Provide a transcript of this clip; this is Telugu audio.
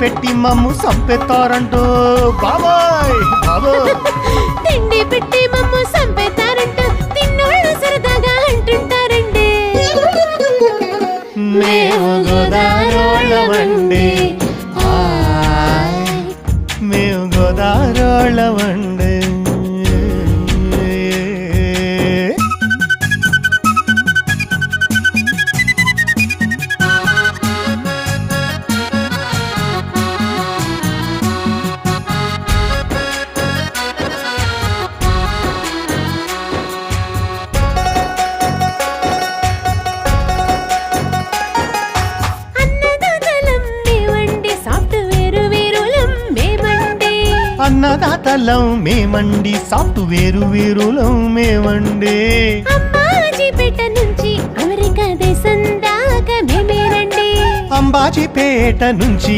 పెట్టి మమ్ము సంపెత్తారంటూ బాబాయ్ బాబో తిండి పెట్టి మమ్ము సంపేతారంటూ తిన్నోళ్ళు సరదాగా అంటుంటారండి. మేము గోదారోళ్ళమండి మేము గోదారోళ్ళమండి అన్నదాతలం మేమండి సాఫ్ట్వేర్ వీరులం మేమండి. అంబాజీపేట నుంచి అమెరికా దేశం దాకా మేమేనండి. అంబాజీపేట నుంచి